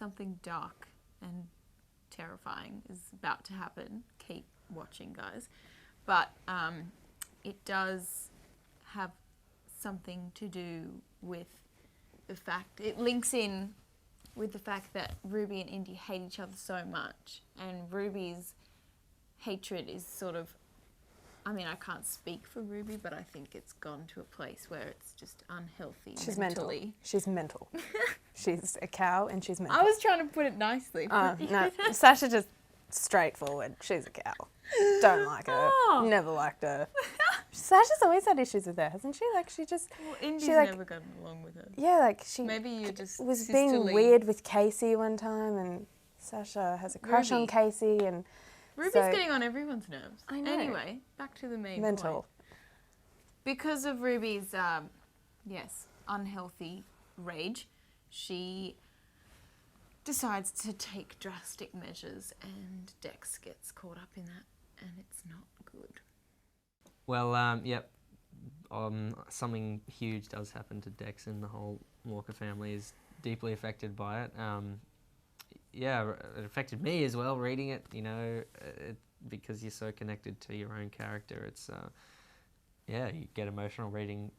something dark and terrifying is about to happen. Keep watching, guys. But it does have something to do with the fact, it links in with the fact that Ruby and Indy hate each other so much, and Ruby's hatred is sort of, I mean, I can't speak for Ruby, but I think it's gone to a place where it's just unhealthy. She's mentally. mental. She's mental. She's a cow and she's mental. I was trying to put it nicely. No, Sasha just straightforward. She's a cow. Don't like her. Oh. Never liked her. Sasha's always had issues with her, hasn't she? Like she just. Well, Indy's she, like, never gotten along with her. Yeah, like she. Maybe you just was sisterly. being weird with Casey one time, and Sasha has a crush on Casey, and. Ruby's so, getting on everyone's nerves. I know. Anyway, back to the main mental. point. Because of Ruby's, unhealthy rage, she decides to take drastic measures, and Dex gets caught up in that, and it's not good. Well, something huge does happen to Dex, and the whole Walker family is deeply affected by it. It affected me as well, reading it, because you're so connected to your own character. It's, you get emotional reading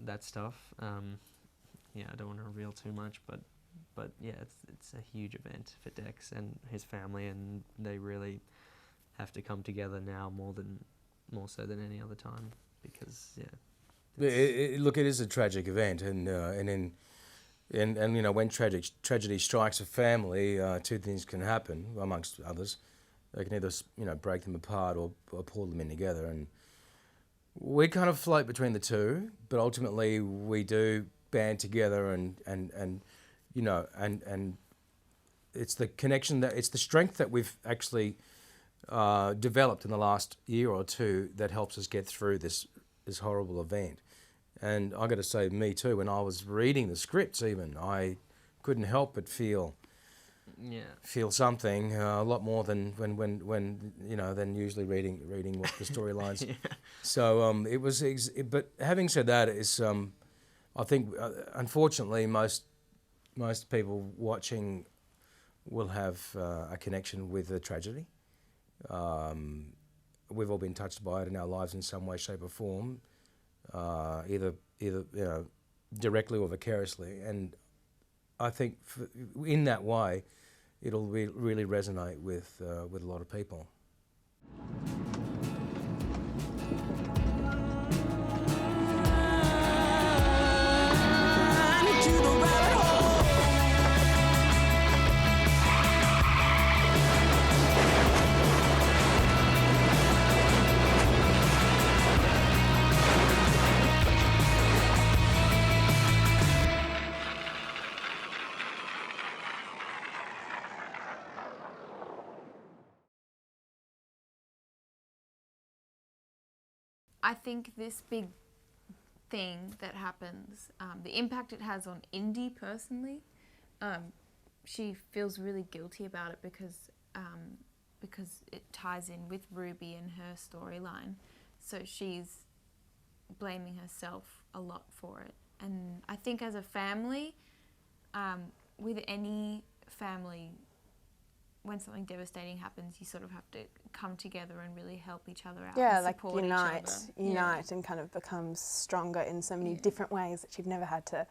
that stuff. I don't want to reveal too much, but yeah, it's a huge event for Dex and his family, and they really have to come together now more so than any other time, because, Look, it is a tragic event, and when tragedy strikes a family, two things can happen, amongst others. They can either break them apart or pull them in together, and we kind of float between the two. But ultimately, we do band together, and it's the connection it's the strength that we've actually developed in the last year or two that helps us get through this horrible event. And I got to say, me too, when I was reading the scripts even, I couldn't help but feel something a lot more than than usually reading what the storylines. Yeah. So it was, but having said that, I think unfortunately most people watching will have a connection with the tragedy. We've all been touched by it in our lives in some way, shape or form. Either directly or vicariously, and I think in that way, it'll really resonate with a lot of people. I think this big thing that happens, the impact it has on Indy personally, she feels really guilty about it because it ties in with Ruby and her storyline. So she's blaming herself a lot for it. And I think as a family, with any family, when something devastating happens, you sort of have to come together and really help each other out. Yeah, and like support unite and kind of become stronger in so many different ways that you've never had to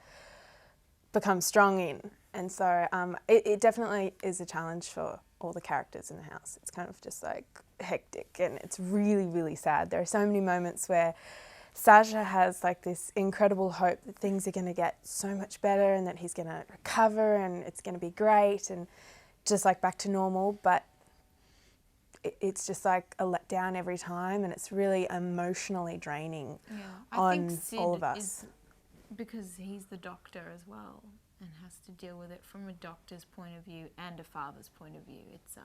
become strong in. And so it definitely is a challenge for all the characters in the house. It's kind of just like hectic, and it's really, really sad. There are so many moments where Sasha has like this incredible hope that things are going to get so much better and that he's going to recover and it's going to be great and just like back to normal, but it's just like a letdown every time, and it's really emotionally draining on all of us. Is because he's the doctor as well and has to deal with it from a doctor's point of view and a father's point of view. It's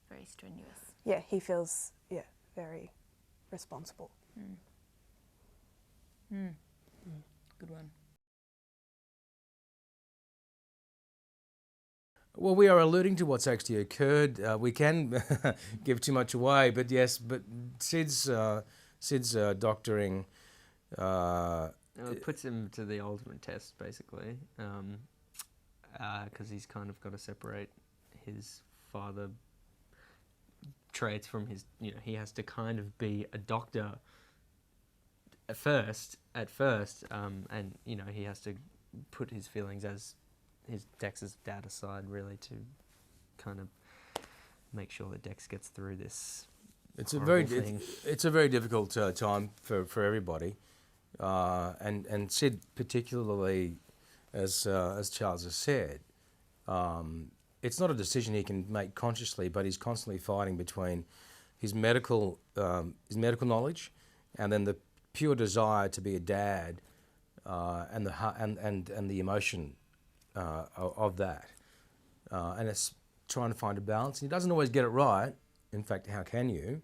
very strenuous. Yeah, he feels very responsible. Good one. Well, we are alluding to what's actually occurred. We can give too much away, but yes, Sid's doctoring. It puts him to the ultimate test, basically. because he's kind of got to separate his father traits from his, he has to kind of be a doctor at first, and he has to put his feelings as his Dex's dad aside, really, to kind of make sure that Dex gets through this. It's a very difficult time for everybody, and Sid particularly, as Charles has said, it's not a decision he can make consciously, but he's constantly fighting between his medical knowledge and then the pure desire to be a dad, and the emotion of that, and it's trying to find a balance. He doesn't always get it right. In fact, how can you?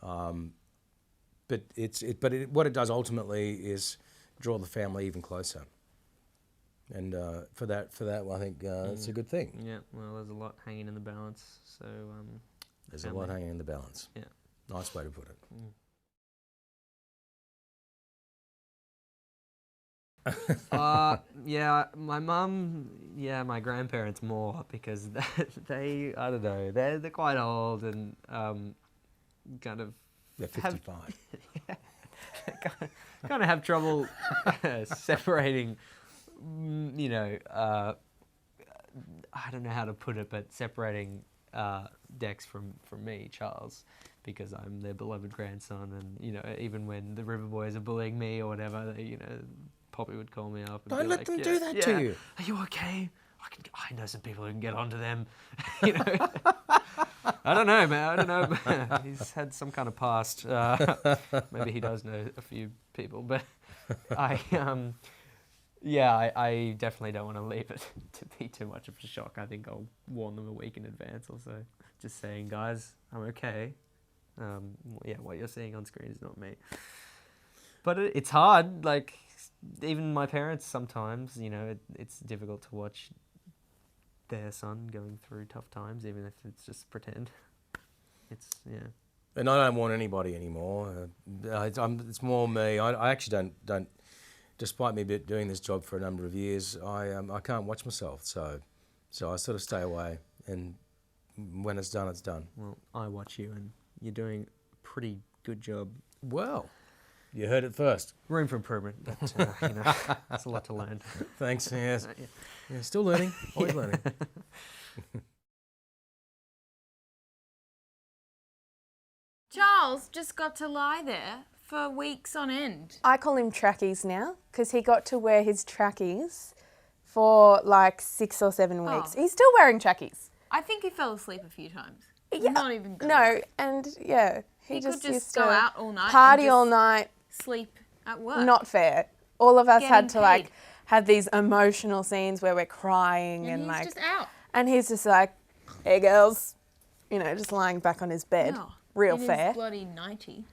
But what it does ultimately is draw the family even closer. And for that, I think it's a good thing. Yeah. Well, there's a lot hanging in the balance. So there's a lot hanging in the balance. Yeah. Nice way to put it. Yeah, my mum, my grandparents more, because they I don't know, they're quite old and kind of they're 55. kind of have trouble separating, I don't know how to put it, but separating Dex from me, Charles, because I'm their beloved grandson, and even when the River Boys are bullying me or whatever, Poppy would call me up and don't let them do that to you. Are you okay? I know some people who can get onto them. I don't know, man. I don't know. He's had some kind of past. Maybe he does know a few people, but I definitely don't want to leave it to be too much of a shock. I think I'll warn them a week in advance or so. Just saying, guys, I'm okay. What you're seeing on screen is not me. But it's hard. Like, even my parents sometimes, it's difficult to watch their son going through tough times, even if it's just pretend. And I don't want anybody anymore. It's more me. I actually don't. Despite me doing this job for a number of years, I can't watch myself. So I sort of stay away. And when it's done, it's done. Well, I watch you, and you're doing a pretty good job. Well, you heard it first. Room for improvement, but that's a lot to learn. Thanks. Yes. Yeah, still learning. Always learning. Charles just got to lie there for weeks on end. I call him trackies now because he got to wear his trackies for like 6 or 7 weeks. He's still wearing trackies. I think he fell asleep a few times. Yeah. Not even good. No, and he just could used go to out all night, party all night. sleep at work. Not fair. All of us had to Getting paid. have these emotional scenes where we're crying and he's just out. and he's just like, "Hey girls," just lying back on his bed. No, Real in fair. His bloody 90.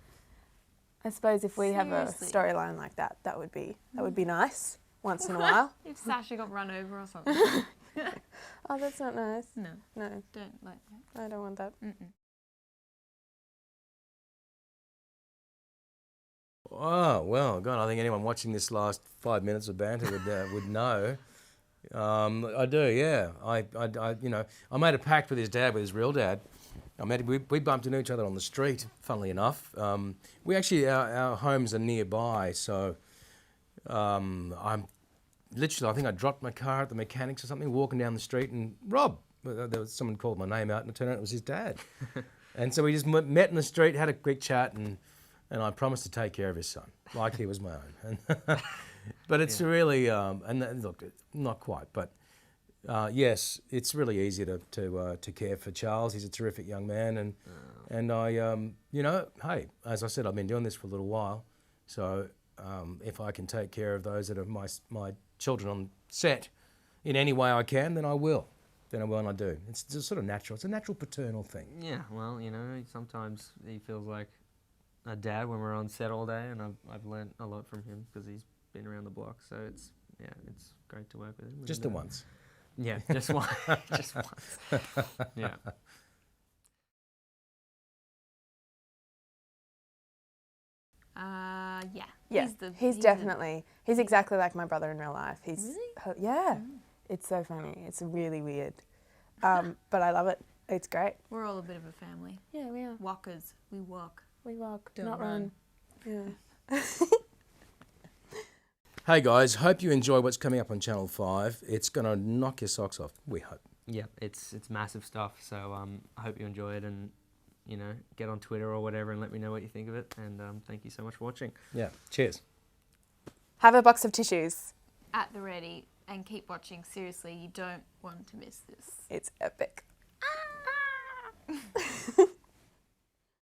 I suppose if we have a Seriously. storyline like that, that would be nice once in a while. If Sasha got run over or something. Oh, that's not nice. No, No, don't like that. I don't want that. Mm-mm. Oh, well, God, I think anyone watching this last 5 minutes of banter would know. I do, yeah. I made a pact with his dad, with his real dad. We bumped into each other on the street, funnily enough. We actually, our homes are nearby, so I think I dropped my car at the mechanics or something, walking down the street, and Rob, there was someone called my name out, and it turned out it was his dad. And so we just met in the street, had a quick chat, and I promised to take care of his son, like he was my own. But it's really, look, not quite, but yes, it's really easy to care for Charles. He's a terrific young man, and I, hey, as I said, I've been doing this for a little while, so if I can take care of those that are my children on set in any way I can, then I will. Then I will, and I do. It's just sort of natural. It's a natural paternal thing. Yeah, well, sometimes he feels like a dad when we're on set all day, and I've learnt a lot from him because he's been around the block. So it's great to work with him. Just the once. Yeah, just one, just once. Yeah. Yeah. Yeah, he's definitely exactly like my brother in real life. He's Really? yeah. It's so funny. It's really weird. But I love it. It's great. We're all a bit of a family. Yeah, we are. Walkers. We walk. We walk, Don't not run. run. Yeah. Hey guys, hope you enjoy what's coming up on Channel 5. It's going to knock your socks off, we hope. Yeah, it's massive stuff. So I hope you enjoy it, and get on Twitter or whatever and let me know what you think of it. And thank you so much for watching. Yeah, cheers. Have a box of tissues. At the ready, and keep watching. Seriously, you don't want to miss this. It's epic.